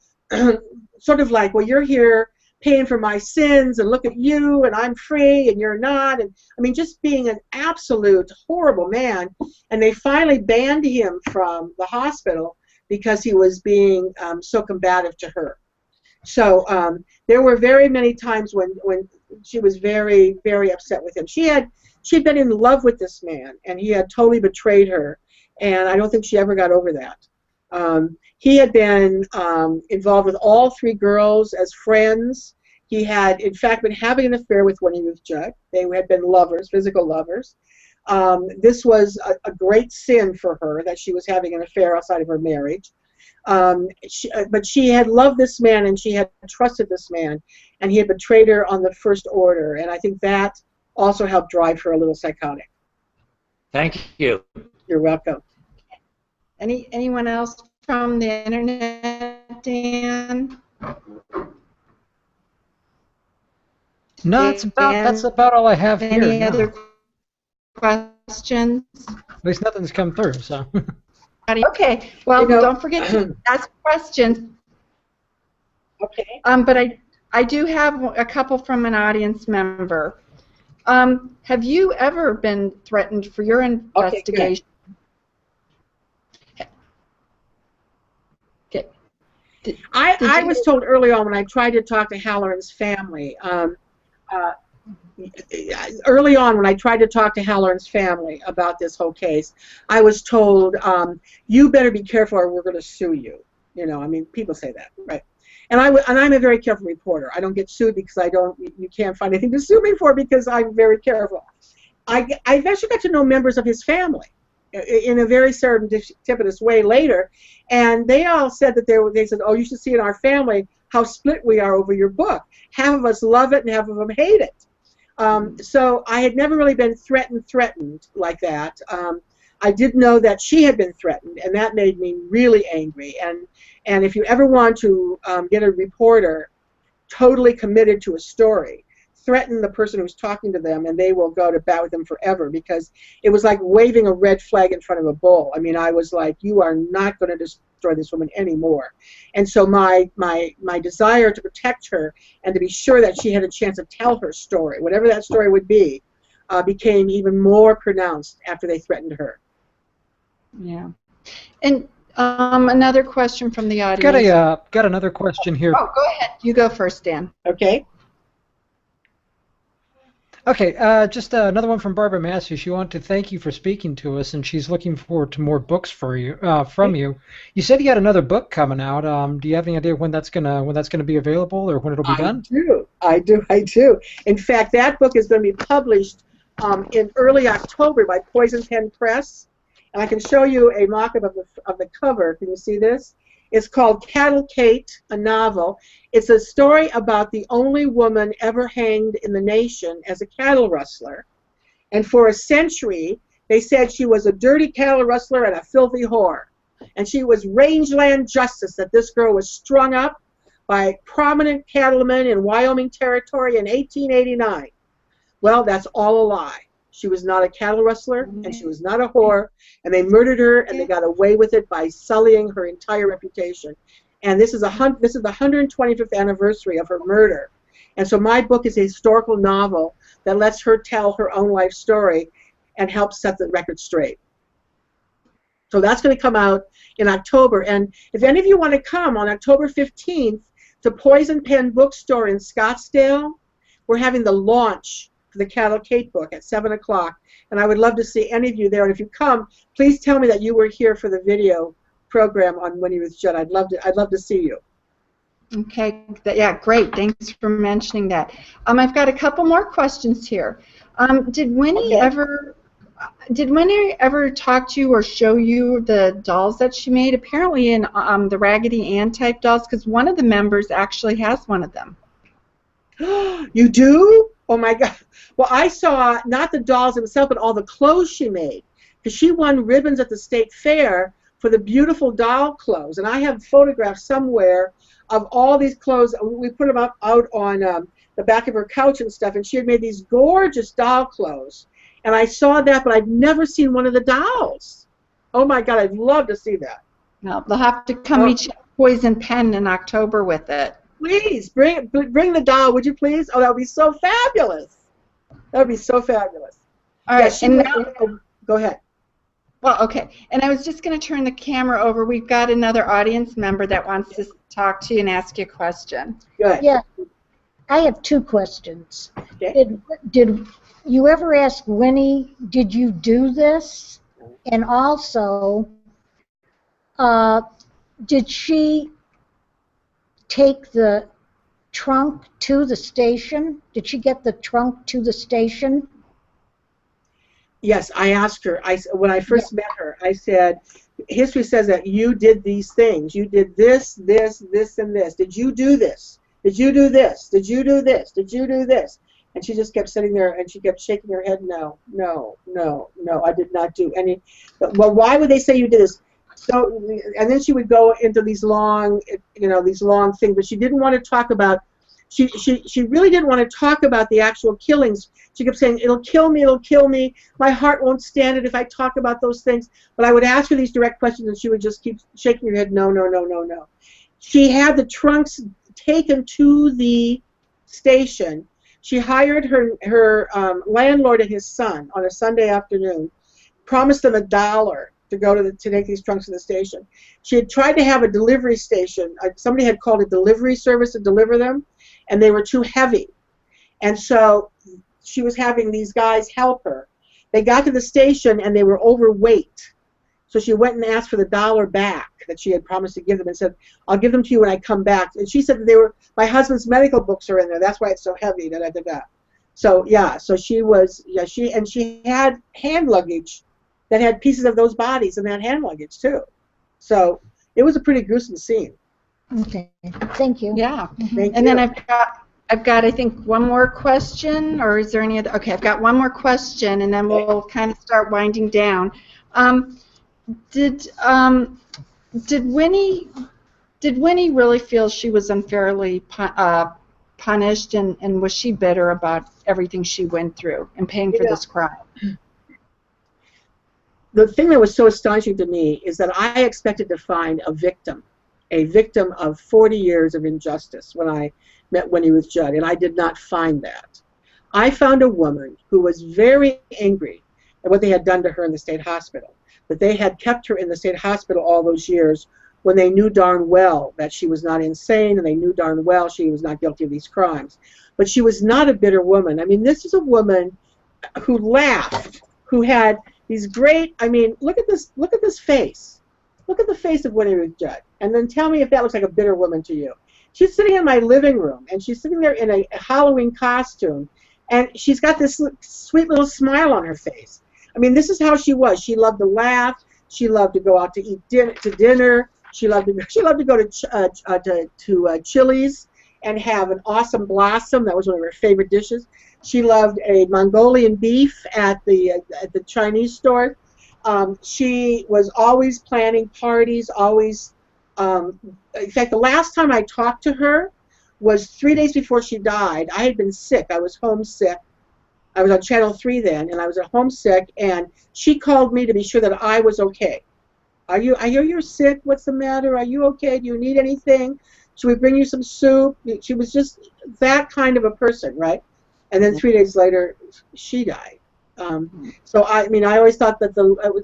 [SPEAKER 3] sort of like, well, you're here paying for my sins, and look at you, and I'm free, and you're not. And I mean, just being an absolute horrible man. And they finally banned him from the hospital because he was being so combative to her. So there were very many times when she was very, very upset with him. She'd been in love with this man, and he had totally betrayed her, and I don't think she ever got over that. He had been involved with all three girls as friends. He had, in fact, been having an affair with Winnie Ruth Judd. They had been lovers, physical lovers. This was a great sin for her, that she was having an affair outside of her marriage. But she had loved this man, and she had trusted this man, and he had betrayed her on the first order, and I think that also helped drive her a little psychotic.
[SPEAKER 4] Thank you.
[SPEAKER 3] You're welcome.
[SPEAKER 2] Anyone else from the internet, Dan?
[SPEAKER 1] No, that's about all I have here.
[SPEAKER 2] Any other questions?
[SPEAKER 1] At least nothing's come through, so.
[SPEAKER 2] Okay, well, don't forget to ask questions.
[SPEAKER 3] Okay.
[SPEAKER 2] But I do have a couple from an audience member. Have you ever been threatened for your investigation? Okay.
[SPEAKER 3] I was told early on when I tried to talk to Halloran's family, early on when I tried to talk to Halloran's family about this whole case, I was told, you better be careful or we're going to sue you. You know, I mean, people say that, right? And I'm a very careful reporter. I don't get sued because you can't find anything to sue me for because I'm very careful. I actually got to know members of his family in a very serendipitous way later, and they all said that they said, oh, you should see in our family how split we are over your book. Half of us love it and half of them hate it. So I had never really been threatened like that. I did know that she had been threatened, and that made me really angry. And if you ever want to get a reporter totally committed to a story, threaten the person who's talking to them, and they will go to bat with them forever, because it was like waving a red flag in front of a bull. I mean, I was like, you are not going to destroy this woman anymore. And so my desire to protect her and to be sure that she had a chance to tell her story, whatever that story would be, became even more pronounced after they threatened her.
[SPEAKER 2] Yeah. And another question from the audience.
[SPEAKER 1] Got another question here.
[SPEAKER 2] Oh, go ahead. You go first, Dan.
[SPEAKER 3] Okay.
[SPEAKER 1] Okay, just another one from Barbara Massey. She wanted to thank you for speaking to us, and she's looking forward to more books for you from you. You said you had another book coming out. Do you have any idea when that's gonna be available, or when it'll be done?
[SPEAKER 3] I do. In fact, that book is going to be published in early October by Poison Pen Press, and I can show you a mock-up of the cover. Can you see this? It's called Cattle Kate, a novel. It's a story about the only woman ever hanged in the nation as a cattle rustler. And for a century, they said she was a dirty cattle rustler and a filthy whore. And she was rangeland justice, that this girl was strung up by prominent cattlemen in Wyoming Territory in 1889. Well, that's all a lie. She was not a cattle rustler, and she was not a whore, and they murdered her, and they got away with it by sullying her entire reputation. And this is the 125th anniversary of her murder. And so my book is a historical novel that lets her tell her own life story and helps set the record straight. So that's going to come out in October. And if any of you want to come on October 15th to Poison Pen Bookstore in Scottsdale, we're having the launch the Cattle Kate book at 7 o'clock, and I would love to see any of you there. And if you come, please tell me that you were here for the video program on Winnie Ruth Judd. I'd love to see you.
[SPEAKER 2] Okay, yeah, great. Thanks for mentioning that. I've got a couple more questions here. Did Winnie ever talk to you or show you the dolls that she made? Apparently in the Raggedy Ann type dolls, because one of the members actually has one of them.
[SPEAKER 3] You do? Oh my God. Well, I saw not the dolls themselves, but all the clothes she made, because she won ribbons at the state fair for for the beautiful doll clothes. And I have photographs somewhere of all these clothes. We put them up out on the back of her couch and stuff, and she had made these gorgeous doll clothes. And I saw that, but I've never seen one of the dolls. Oh my God, I'd love to see that.
[SPEAKER 2] Well, they'll have to come meet you at Poison Pen in October with it.
[SPEAKER 3] Please, bring the doll, would you please? Oh, that would be so fabulous. That would be so fabulous.
[SPEAKER 2] All right,
[SPEAKER 3] and now, go ahead.
[SPEAKER 2] Well, okay, and I was just going to turn the camera over. We've got another audience member that wants to talk to you and ask you a question.
[SPEAKER 3] Good.
[SPEAKER 5] Yeah, I have two questions.
[SPEAKER 3] Okay.
[SPEAKER 5] Did you ever ask Winnie, did you do this? And also, did she take the trunk to the station? Did she get the trunk to the station?
[SPEAKER 3] Yes, I asked her. When I first met her, I said, history says that you did these things. You did this, this, this, and this. Did you do this? Did you do this? Did you do this? Did you do this? And she just kept sitting there, and she kept shaking her head, no, no, no, no, I did not do any. Well, why would they say you did this? So, and then she would go into these long, these long things, but she didn't want to talk about, she really didn't want to talk about the actual killings. She kept saying, it'll kill me, my heart won't stand it if I talk about those things. But I would ask her these direct questions, and she would just keep shaking her head, no, no, no, no, no. She had the trunks taken to the station. She hired her landlord and his son on a Sunday afternoon, promised them $1 to go to take these trunks to the station. She had tried to have a delivery station. Somebody had called a delivery service to deliver them, and they were too heavy. And so she was having these guys help her. They got to the station, and they were overweight. So she went and asked for the $1 back that she had promised to give them and said, I'll give them to you when I come back. And she said that they were, my husband's medical books are in there. That's why it's so heavy. Da, da, da, da. So, yeah, so she was, she had hand luggage that had pieces of those bodies in that hand luggage, too. So it was a pretty gruesome scene.
[SPEAKER 5] Okay, thank you.
[SPEAKER 2] Yeah.
[SPEAKER 3] Thank
[SPEAKER 2] And
[SPEAKER 3] you.
[SPEAKER 2] then I've got, I think, one more question, or is there any other? Okay, I've got one more question, and then we'll kind of start winding down. Did Winnie really feel she was unfairly punished, and was she bitter about everything she went through and paying for this crime?
[SPEAKER 3] The thing that was so astonishing to me is that I expected to find a victim of 40 years of injustice when I met Winnie Ruth Judd, and I did not find that. I found a woman who was very angry at what they had done to her in the state hospital, that they had kept her in the state hospital all those years when they knew darn well that she was not insane, and they knew darn well she was not guilty of these crimes. But she was not a bitter woman. I mean, this is a woman who laughed, who had these great, I mean, look at this face. Look at the face of Winnie Ruth Judd, and then tell me if that looks like a bitter woman to you. She's sitting in my living room, and she's sitting there in a Halloween costume, and she's got this sweet little smile on her face. I mean, this is how she was. She loved to laugh. She loved to go out to eat dinner. She loved to go to Chili's and have an awesome blossom. That was one of her favorite dishes. She loved a Mongolian beef at the Chinese store. She was always planning parties, always. In fact, the last time I talked to her was 3 days before she died. I had been sick. I was homesick. I was on Channel 3 then, and I was at homesick, and she called me to be sure that I was okay. I hear you're sick. What's the matter? Are you okay? Do you need anything? Should we bring you some soup? She was just that kind of a person, right? And then 3 days later, she died. So I mean, I always thought that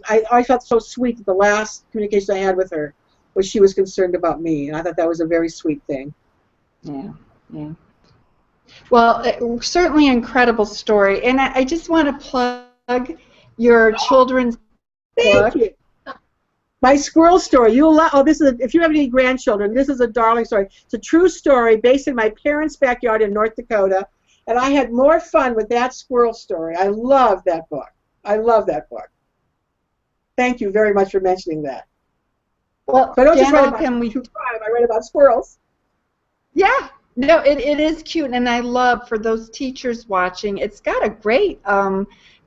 [SPEAKER 3] I always felt so sweet that the last communication I had with her was she was concerned about me, and I thought that was a very sweet thing.
[SPEAKER 2] Yeah, yeah. Well, certainly an incredible story, and I just want to plug your children's book.
[SPEAKER 3] Thank you. My squirrel story. You'll love. Oh, this is if you have any grandchildren, this is a darling story. It's a true story based in my parents' backyard in North Dakota, and I had more fun with that squirrel story. I love that book. I love that book. Thank you very much for mentioning that.
[SPEAKER 2] Well,
[SPEAKER 3] but I don't just write about
[SPEAKER 2] true
[SPEAKER 3] crime. I write about squirrels.
[SPEAKER 2] Yeah. No, it is cute, and I love, for those teachers watching, it's got a great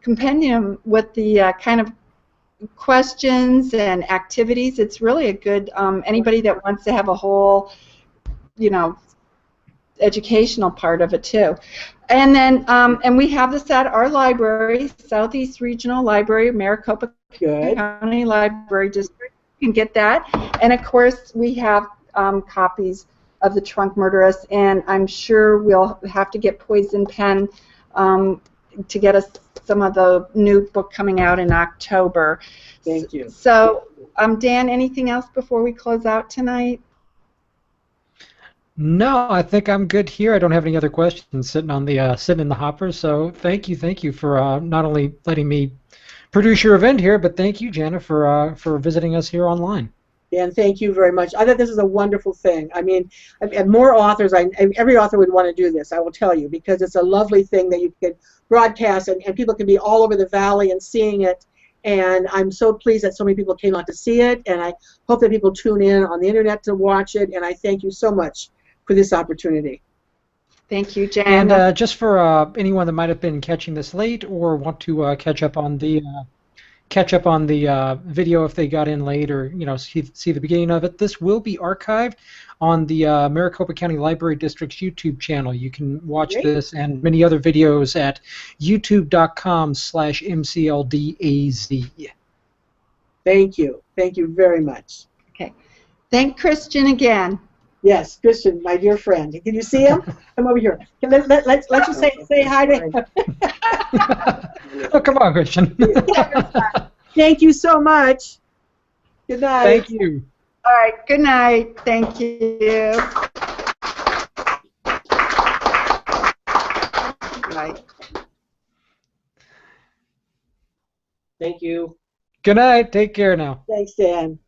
[SPEAKER 2] compendium with the kind of questions and activities. It's really a good, anybody that wants to have a whole, you know, educational part of it too. And then, and we have this at our library, Southeast Regional Library, Maricopa County Library District. You can get that. And of course, we have copies of The Trunk Murderess, and I'm sure we'll have to get Poison Pen to get us some of the new book coming out in October.
[SPEAKER 3] Thank you.
[SPEAKER 2] So, Dan, anything else before we close out tonight?
[SPEAKER 1] No, I think I'm good here. I don't have any other questions sitting on the sitting in the hopper. So thank you for not only letting me produce your event here, but thank you, Jana, for visiting us here online.
[SPEAKER 3] And thank you very much. I thought this is a wonderful thing. I mean, and more authors, every author would want to do this, I will tell you, because it's a lovely thing that you can broadcast, and people can be all over the valley and seeing it. And I'm so pleased that so many people came out to see it, and I hope that people tune in on the internet to watch it, and I thank you so much for this opportunity.
[SPEAKER 2] Thank you, Jan.
[SPEAKER 1] And just for anyone that might have been catching this late or want to catch up on the video if they got in late, or see the beginning of it, this will be archived on the Maricopa County Library District's YouTube channel. You can watch this and many other videos at youtube.com/mcldaz.
[SPEAKER 3] Thank you very much.
[SPEAKER 2] Okay, thank Christian again.
[SPEAKER 3] Yes, Christian, my dear friend. Can you see him? Come over here. Let's just say hi to him.
[SPEAKER 1] Oh, come on, Christian.
[SPEAKER 3] Thank you so much. Good night.
[SPEAKER 1] Thank you.
[SPEAKER 2] All right, good night. Thank you. Right.
[SPEAKER 3] Thank you.
[SPEAKER 1] Good night. Take care now.
[SPEAKER 3] Thanks, Dan.